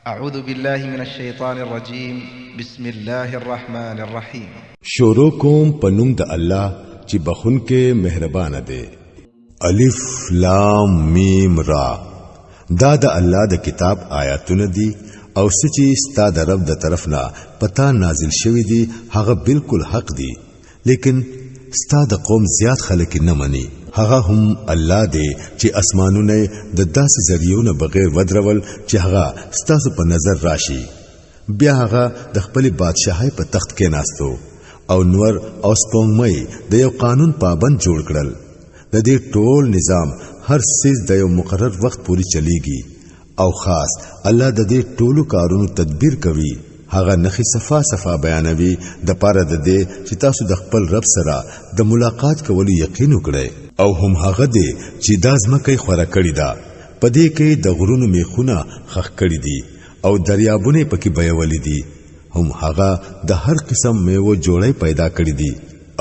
أعوذ بالله من الشيطان الرجيم بسم الله الرحمن الرحيم شروع کوم پنوم د الله چې بخون کې مهربان دی. الف لام میم را دا د الله د کتاب آیاتونه دي او سچې ستاسو د رب د طرف نه پتا نازل شوی دي هغه بالکل حق دي لیکن ستاسو د قوم زیات خلک نه مني. هغه هم الله دی چې اسمانونه د داسې ذریعونو بغیر ودرول چې هغه ستاسو په نظر راشي. بیا هغه د خپل بادشاہي په تخت کې ناستو او نور او سپوږمۍ د یو قانون پابند جوړ کړل. د دې ټول نظام هر څه د یو مقرر وخت پورې چلیږي او خاص الله د دې ټولو کارونو تدبیر کوي. هغه نخي صفا بیانوي د پاره د دې چې تاسو د خپل رب سره د ملاقات کولو یقین وکړئ. او هم هغه دی چې دازمکه خورا کړی دا پدې کې د غرونو میخونه خخ کړی دي او دریابونه پکې بهولې دي. هم هغه د هر قسم میوه جوړې پیدا کړی دي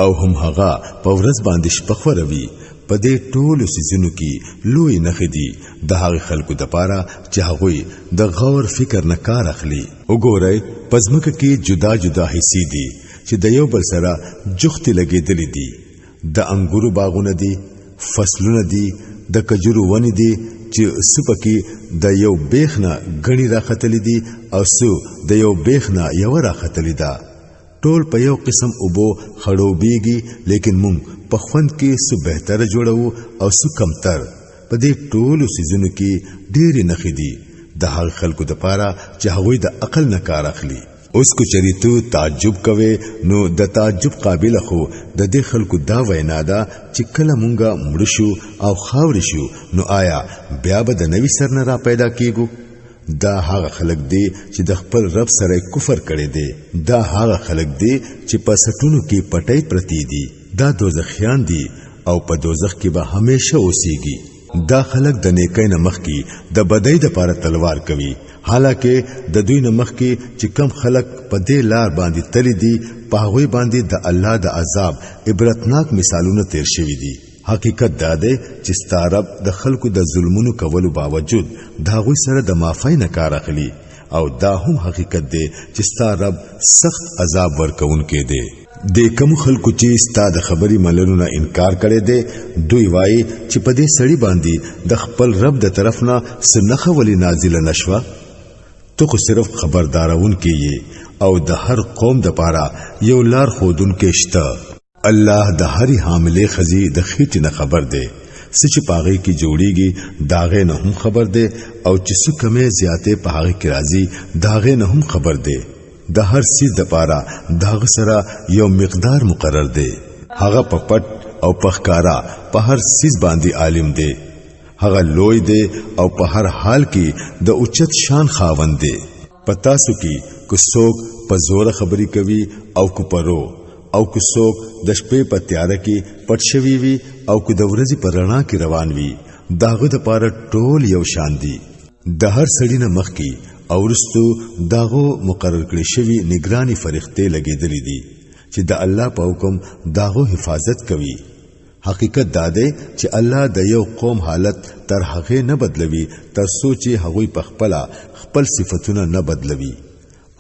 او هم هغه په ورځ باندې شپخوروي. پدې ټولو سيزونو کې لوی نخې دي د هغه خلکو د پاره چې هغه د غور فکر نه کار اخلي. وګورئ پزمکه کې جدا جدا حصے دي چې د یو بل سره جوختي لګېدلې دي. د انګورو باغونه دي، فصلونه دي، د کجورو ونې دي چې سپکی د یو بیخنه غنی راختلې دي او سو د یو بیخنه یو راختلې ده. ټول په یو قسم اوبو خړوبېږي لیکن مونږ په خوند کې سو بهتر جوړو او سو کمتر. په دې ټولو سيزونو کې ډېر نخې دي د هغه خلکو د پاره چې هغه د عقل نه کار اخلي. اوس کو چریتو تعجب کوي نو د تعجب قابل خو د دې خلکو دا وینا ده چې کله مونږه مړ شو او خاور شو نو آیا بیا به د نوې سر نه را پیدا کیږو؟ دا هغه خلک دي چې د خپل رب سره کفر کړي دي. دا هغه خلک دي چې په سټونو کې پټي پرتی دي. دا دوزخیان دي او په دوزخ کې به همیشه اوسيږي. دا خلک د نیکۍ نه مخ کې د بدۍ د پاره تلوار کوي. حالکه د دوی نه مخ کې چې کم خلک په دې لار باندې تللی دي په هغه باندې د الله د عذاب عبرتناک مثالونه تیر شوي دي. حقیقت دا دی چې ستارب د خلکو د ظلمونو کولو باوجود دا غوي سره د معافی نه کار اخلي او دا هم حقیقت دی چې ستارب سخت عذاب ورکون کې دی. د کوم خلکو چې ستا د خبري منلو نه انکار کړي دي دوی وایي چې په دې سړی باندې د خپل رب د طرف نه سنخه ولی نازله نشوه. تو خو صرف خبردارون کې او د هر قوم د پاره یو لار خودون کې شته. الله د هرې حاملې خزي د خېټې نه خبر دی. سچ پاغې کې جوړيږي داغه نه هم خبر دی او چې څه کمې زیاتې پاغې کې راځي داغه نه هم خبر دی. د هر څه د پاره داغه سره یو مقدار مقرر دی. هغه په پټ او په ښکارا په هر څه باندې عالم دی. هغه لوی دی او په هر حال کې د اوچت شان خاوند دی. پتا سو کې کو څوک په زور خبري کوي او کو پرو او کو څوک د شپې په تیاره کې پټ شوی وي او کو د ورځې په رڼا کې روان وي. داغه د پاره ټول یو شان دي. د هر سړی نه مخ کې او ورستو داغو مقرر کړی شوی نگرانی فرښتې لګېدلې دي چې د الله په حکم داغو حفاظت کوي. حقیقت دا دی چې الله د یو قوم حالت تر هغه نه بدلوي تر سوچي هغه په خپل صفاتونه نه بدلوي.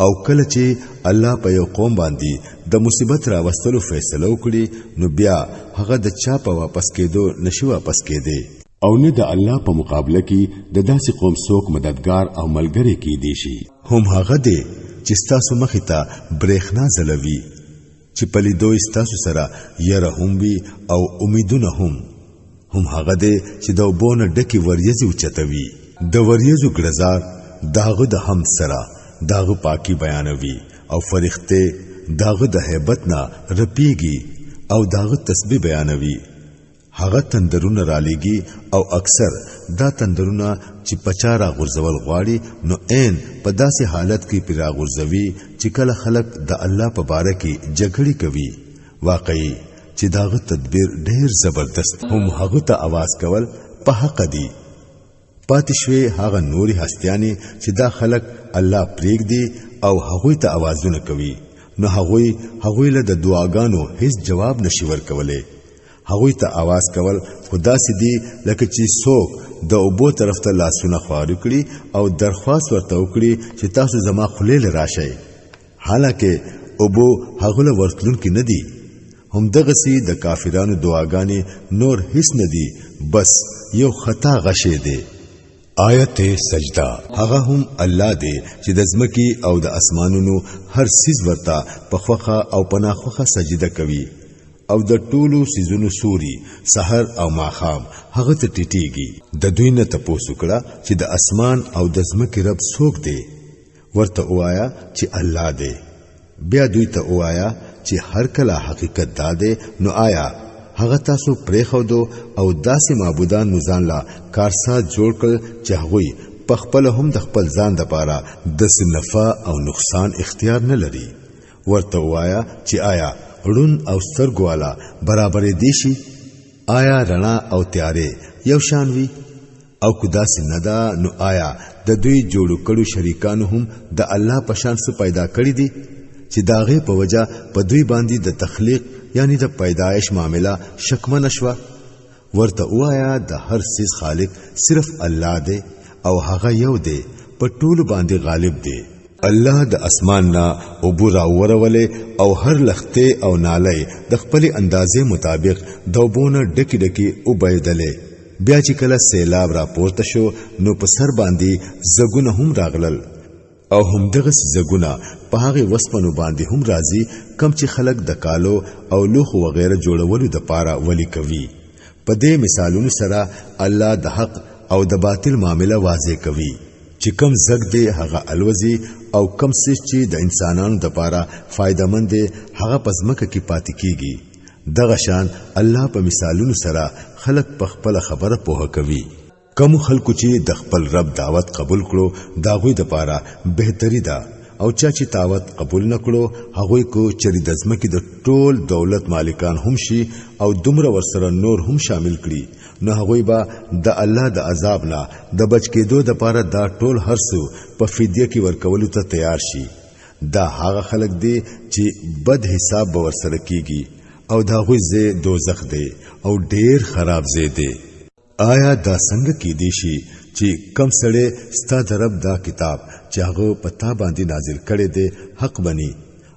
او کله چې الله په یو قوم باندې د مصیبت راوستلو فیصله وکړي نو بیا هغه د چا په واپس کېدو نشي واپس کېدی او نه د الله په مقابله کې د داسې قوم څوک مددگار او ملګری کې دي شي. هم هغه دی چې تاسو مخې ته برېښنا زلوي چې په لیدو تاسو سره یره هم وي او امیدونه هم هغه دی چې د وبونه ډکی وریځي اوچتوي. د وریځو ګړزار داغه د هم سره داغه پاکي بیانوي او فرښتې داغه د hebat نه رپیږي او داغه تسبیح بیانوي. هغه تندرونه را لېږي او اکثر دا تندرونه چې پچارا غرزول غواړي نو عین په داسې حالت کې پیرا غرزوي چې کله خلک د الله په باره کې جګړې کوي. واقعي چې داغه تدبیر ډېر زبردست. هم هغه ته आवाज کول په حق دي. پاتشوي هغه نوري هستياني چې دا خلک الله پریګ دي او هغه ته आवाजونه کوي نو هغه له د دعاګانو هیڅ جواب نشي ورکولای. هغه ته आवाज کول خدا سي دي لکه چې څوک د اوبو طرف ته لاسونه خوار کړي او درخواست ورته وکړي چې تاسو زما خلیل راشئ، حالکه اوبو هغه ورتلون کې ندي. هم دغه سي د کافرانو دعاګانې نور هیڅ ندي، بس یو خطا غشه دی. آیت سجده هغه هم الله دی چې د ځمکې او د اسمانونو هر سیز ورته په خوخه او پناخوخه سجده کوي او د ټولو سیزونو سوري سحر او ماخام هغه ته ټیټیږي. د دوی نه تاسو کړه چې د اسمان او د ځمکې رب څوک دی؟ ورته وایا چې الله دی. بیا دوی ته وایا چې هر کله حقیقت داده نو آیا هغه تاسو پرې خو دو او داسې معبودان مزان لا کارسات جوړ کړ چې هغوی په خپل هم د خپل ځان د پاره د نفع او نقصان اختیار نه لري. ورته وایا چې آیا رون او سترګوالا برابر دي شي؟ آیا رڼا او تیارې یو شان وي؟ او کدا سندا نو آیا د دوی جوړو کړو شریکانو هم د الله په شان څه پیدا کړی دي چې داغه په وجہ په دوی باندې د تخلیق یعنی د پیدایش معاملہ شکمن شوا؟ ورته وایا د هر څه خالق صرف الله دی او هغه یو دی، په ټول باندې غالب دی. الله د اسمان نه اوبو راورولې او هر لخته او ناله د خپل اندازې مطابق دوبونه ډکی ډکی وبیدلې. بیا چې کله سیلاب را پورته شو نو په سر باندې زګونه هم راغلل او هم دغه زګونه په هغه وسپنو باندې هم راځي کم چې خلک د کالو او لوخ وغیرہ جوړولو د پاره ولی کوي. په دې مثالونو سره الله د حق او د باطل معاملې واضح کوي چې کم زګ دی هغه الوزي او کم څه چې د انسانانو د پاره فائدہ مند دی هغه پزمکه کې پاتې کیږي. دغه شان الله په مثالونو سره خلق په خپل خبره پوهه کوي. کوم خلکو چې د خپل رب دعوت قبول کړو داغوی د پاره بهتري ده او چا چې دعوت قبول نکړو هغه کو چری د ځمکې د ټول دولت مالکان هم شي او دومره ورسره نور هم شامل کړي نو هغه به د الله د عذاب نه د بچ کېدو د پاره دا ټول هرڅو په فدیه کې ورکولو ته تیار شي. دا هغه خلک دي چې بد حساب به ورسره کیږي او دا غوي زه دوزخ دی او ډیر خراب زه دی. آیا دا څنګه کې دي شي چې کم سړی ستا د رب دا کتاب چې هغه پتا باندې نازل کړي دی حق بني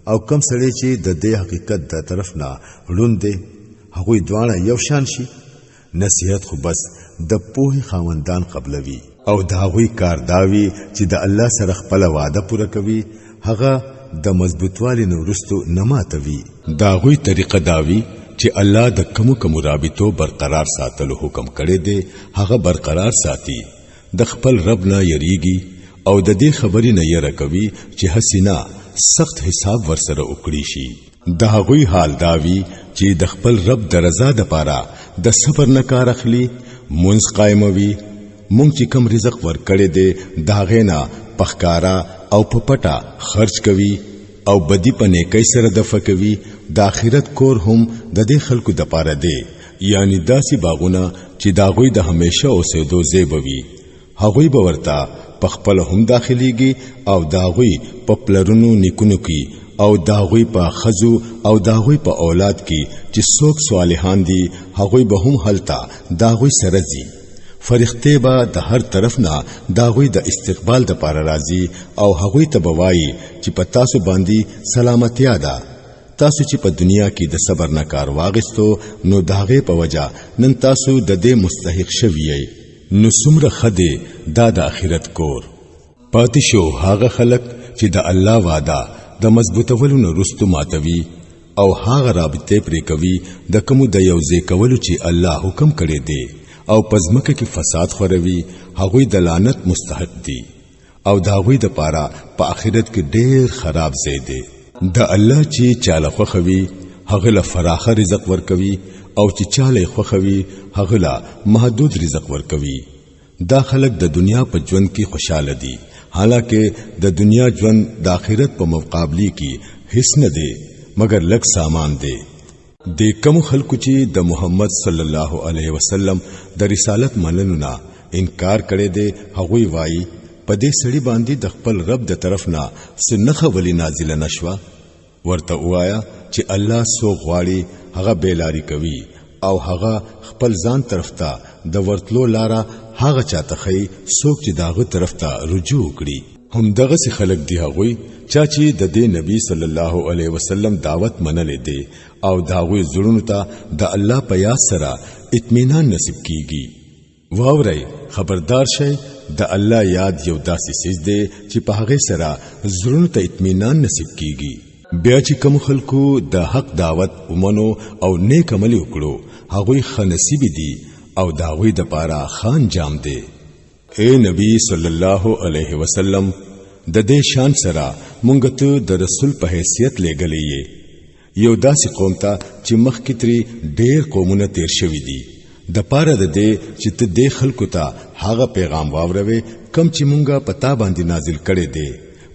او کم سړی چې د دې حقیقت د طرف نه وړاندې دی هغه دوانه یو شان شي؟ نصیحت خو بس د پوهې خاوندان قبلوي او دا غوي کار داوي چې د الله سره خپل وعده پوره کوي هغه د مضبوطوالي نورستو نماتوي. دا غوي طریقه داوي چې الله د کوم رابطو برقرار ساتلو حکم کړی دی هغه برقرار ساتي، د خپل رب نه یریږي او د دې خبرې نه یره کوي چې حسینا سخت حساب ورسره وکړي شي. دا غوي حال داوي چې د خپل رب د رضا د پاره د صبر نه کار اخلي، منځ قائموي، مونږ چې کم رزق ورکړي دی دا غینا پخکارا او پپټا خرج کوي او بدی په نیکۍ سره دفع کوي. د آخرت کور هم د دې خلکو د پاره دی، یعنی داسې باغونه چې داغوی د همیشه اوسېدو ځای بوي. هغوی به ورته په خپل هم داخليږي او داغوی په پلرونو نیکونو کې او داغوی په خزو او داغوی په اولاد کې چې څوک صالحان دي هغوی به هم هلتا داغوی سره ځي. فرښتې به د هر طرف نه داغوی د استقبال د پاره راځي او هغوی ته بوایي چې په تاسو باندې سلامتیا ده، تاسو چې په دنیا کې د صبر نه کار واغستو نو داغه په وجا نن تاسو د دې مستحق شوی. نو څومره خده دا د آخرت کور پاتې شو هغه خلق چې د الله وعده د مضبوطولو نه رستو ماتوي او هغه رابطه پرې کوي د کوم د یوځای کولو چې الله حکم کړی دی او پزمکه کې فساد خوروي هغوی د لعنت مستحق دي او داغوی د پاره په آخرت کې ډېر خراب ځای دی. د الله چې چاله خوخوي هغه له فراخه رزق ورکوي او چې چاله خوخوي هغه له محدود رزق ورکوي. دا خلک د دنیا په ژوند کې خوشاله دي، حالکه د دنیا ژوند د آخرت په مقابله کې هیڅ نه دی مگر لږ سامان دی. د کوم خلکو چې د محمد صلی الله علیه وسلم د رسالت منلو نه انکار کړي دي هغوی وایي په دې سړي باندې د خپل رب د طرف نه سنخه ولی نازله نشوه. ورته وایا چې الله سو غواړي هغه بیلاری کوي او هغه خپل ځان طرف ته د ورتلو لاره هغه چاته خي څوک چې داغه طرف ته رجوع کړي هم دغه سي خلق دی هغوی چې د دې نبی صلی الله علیه وسلم دعوت منلې دي او داغوی زړونو ته د الله په یاد سره اطمینان نصیب کیږي واورئ خبردار شئ د الله یاد یو داسې سیز دی چې په هغه سره زړونو ته اطمینان نصیب کیږي بیا چې کوم خلکو د حق دعوت ومنو او نیک عمل وکړو هغوی خنصیب دي او داوی د پاره خان جام دی اے نبی صلی الله علیه وسلم د دې شان سره مونږ ته د رسول په حیثیت لګلې یو داسې قوم ته چې مخکې تری ډېر قومونه تیر شوي دي د پاره د دې چې ته د خلکو ته هغه پیغام واوروي کم چې مونږه پتا باندې نازل کړي دي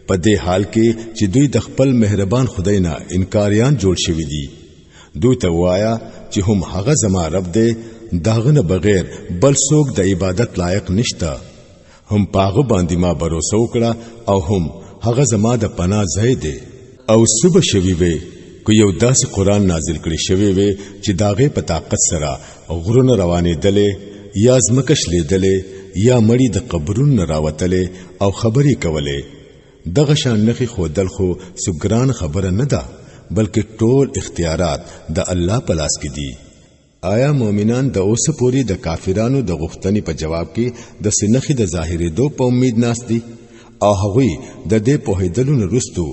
په دې حال کې چې دوی د خپل مهربان خدای نه انکاریان جوړ شوي دي دوی ته وایا چې هم هغه زما رب دی داغه نه بغیر بل څوک د عبادت لایق نشته هم پاغه باندې ما باور وکړه او هم هغه زما د پناه ځای دی او صبح شوي وي کو یو داسې قران نازل کړي شوی وي چې داغه په طاقت سره غرونه روانې دلې یا زمکش لیدلې یا مړی د قبرونو راوتلې او خبرې کولې دغه شان نخي خودل خو سګران خبره نه ده بلکې ټول اختیارات د الله په لاس کې دي آیا مؤمنان د اوس پوری د کافرانو د غوښتنې په جواب کې د سنخي د ظاهرې دو په امید ناس دي او هغوی د دې په هیدلو نرستو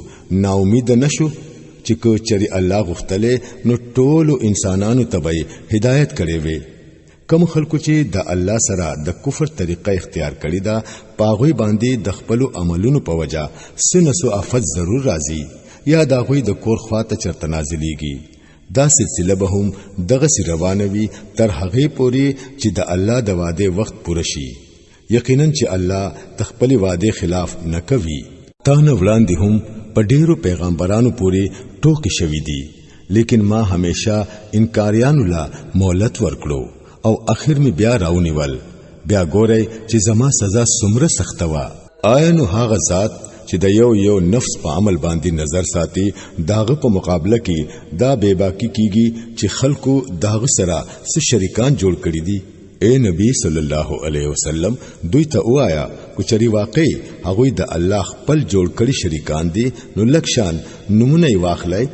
نا امید نشو چې کو چری الله غوښتلې نو ټول انسانانو ته به هدایت کړي وي کوم خلکو چې د الله سره د کفر طریقه اختیار کړی دا پاغوی باندې د خپل عملونو په وجا سنسو افت ضرور راځي یا دا غوی د کور خواته چرته نازلېږي دا سلسله به هم دغه سی روانوي تر هغه پوري چې د الله د وعده وخت پوره شي یقینا چې الله تخپل وعده خلاف نه کوي تا نه وړاندې هم په ډیرو پیغمبرانو پوري ټوکی شوی دي لیکن ما همیشه انکاریانو لا مهلت ورکړو او اخر می بیا راونیول بیا ګورئ چې زما سزا څومره سخته وا آیا نو هغه ذات چې د یو نفس په عمل باندې نظر ساتي داغه په مقابله کې دا بے باکی کیږي چې خلکو داغه سره څه شریکان جوړ کړي دي اے نبی صلی الله علیه وسلم دوی ته وایا کچري واقعي هغه د الله خپل جوړ کړي شریکان دي نو لکشان نمونه واخلای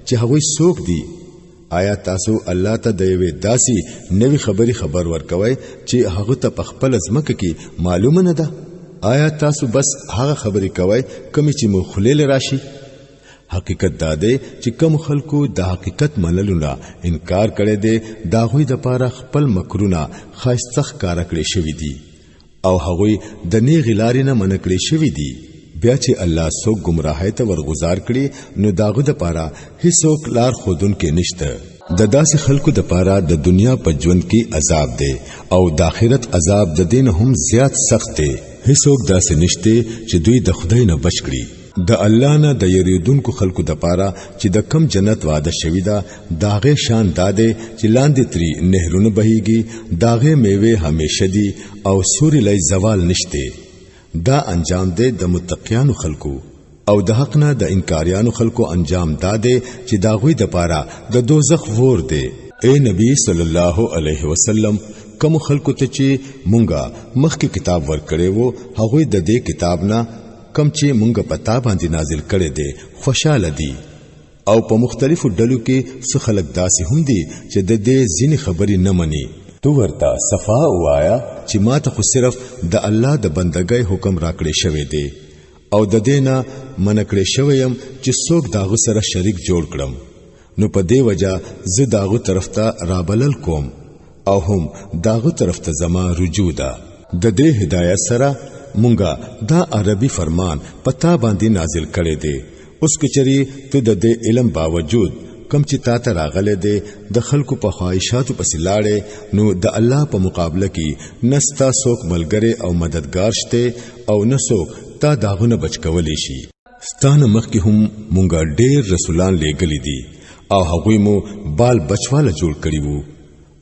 چې هغه څوک دي آیا تاسو الله ته د یوې داسي نوې خبري خبر ورکوي چې هغه ته په خپل ځمکه کې معلومه نه ده آیا تاسو بس هغه خبرې کوي کمی چې مو خلیل راشي حقیقت دا دی چې کوم خلکو د حقیقت منلو نه انکار کړي دي دا غوي د پاره خپل مکرونه خاصتخ کار کړی شوی دي او هغوی د نیغ لارې نه من کړی شوی دي بیا چې الله سو گمراهی ته ورغزار کړي نو داغه د پاره هیڅوک لار خودون کې نشته د داسې خلکو د پاره د دنیا په ژوند کې عذاب دی او د آخرت عذاب د دین هم زیات سخت دی هیڅوک داسې نشته چې دوی د خدای نه بچ کړي د الله نه د یریدونکو خلکو د پاره چې د کم جنت وعده شوی دا داغه شان داده چې لاندې تری نهرونه بهيږي داغه میوه همیشه دي او سوري لای زوال نشته دا انجام دی د متقیانو خلکو او د حق نه د انکاریانو خلکو انجام داده چې داغوی د پاره د دوزخ ور دی اے نبی صلی الله علیه وسلم کوم خلکو ته چې مونږه مخکې کتاب ورکړې وو هغه د دې کتاب نه کم چې مونږه پتا باندې نازل کړي دي خوشاله دي او په مختلفو ډلو کې څه خلک داسې هم دي چې د دې ځینې خبرې نه مني تو ورته صفا وایا چې ما ته خو صرف د الله د بندګۍ حکم راکړې شوی دی او د دینه منکړې شویم چې څوک داغه سره شریک جوړ کړم نو په دې وجہ زه داغه طرف ته رابلل کوم او هم داغه طرف ته زما رجوع ده د دې هدایت سره مونږه دا عربي فرمان پتا باندې نازل کړي دي اوس کچري ته د دې علم باوجود کم چې تا ته راغله دي د خلکو په خواهشاتو پسې لاړې نو د الله په مقابله کې نستا څوک ملګری او مددگار شته او نسوک تا داغونه بچ کولې شي ستانه مخکې هم مونږه ډېر رسولان لېګلې دي او هغوی مو بال بچواله جوړ کړی وو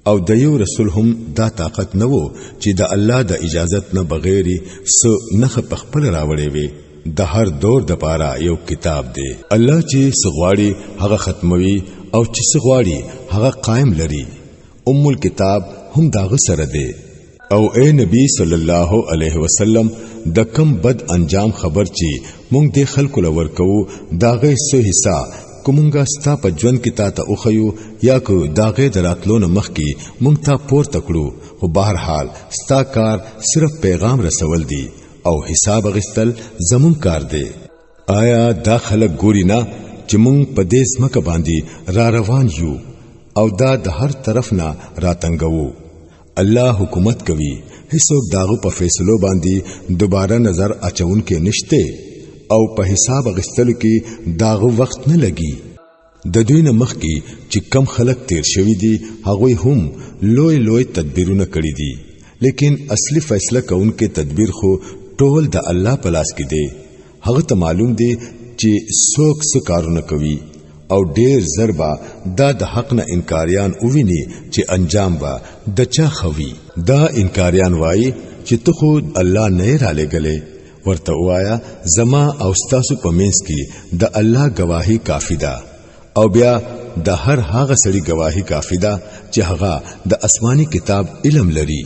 او د یو رسول هم دا طاقت نه وو چې د الله د اجازت نه بغیر سو نه خپل راوړې وي د هر دور د پاره یو کتاب دی الله چې سغواړي هغه ختموي او چې سغواړي هغه قائم لري الكتاب هم داغ سره دی او اے نبی صلی الله علیه وسلم د کم بد انجام خبر چی مونږ د خلکو لور کو داغه سو حصہ کومنګا ستا په ژوند کې تا ته اوخیو یا کو داغه دراتلو نه مخ کې مونږ ته پور تکړو خو بهر حال ستا کار صرف پیغام رسول دی او حساب غستل زمون کار دی آیا دا خلک ګوري نه چې مونږ په دې سمکه باندې را روان یو او دا د هر طرف نه راتنګو الله حکومت کوي هیڅوک داغه په فیصلو باندې دوباره نظر اچون کې نشته او په حساب غستلو کې داغه وخت نه لګي د دوی نه مخ کې چې کم خلک تیر شوی دي هغه هم لوی تدبیرونه کړی دي لیکن اصلي فیصله کوونکې تدبیر خو ټول د الله په لاس کې دی هغه ته معلوم دی چې څوک څه کارونه کوي او ډیر ضربا دا د حق نه انکاریان اوویني چې انجام با د چا خوي دا انکاریان وای چې ته خو الله نه را لګلې ورته وایا زما او ستاسو په منځ کې د الله گواہی کافی ده او بیا د هر هغه سړي گواہی کافی ده چې هغه د آسماني کتاب علم لري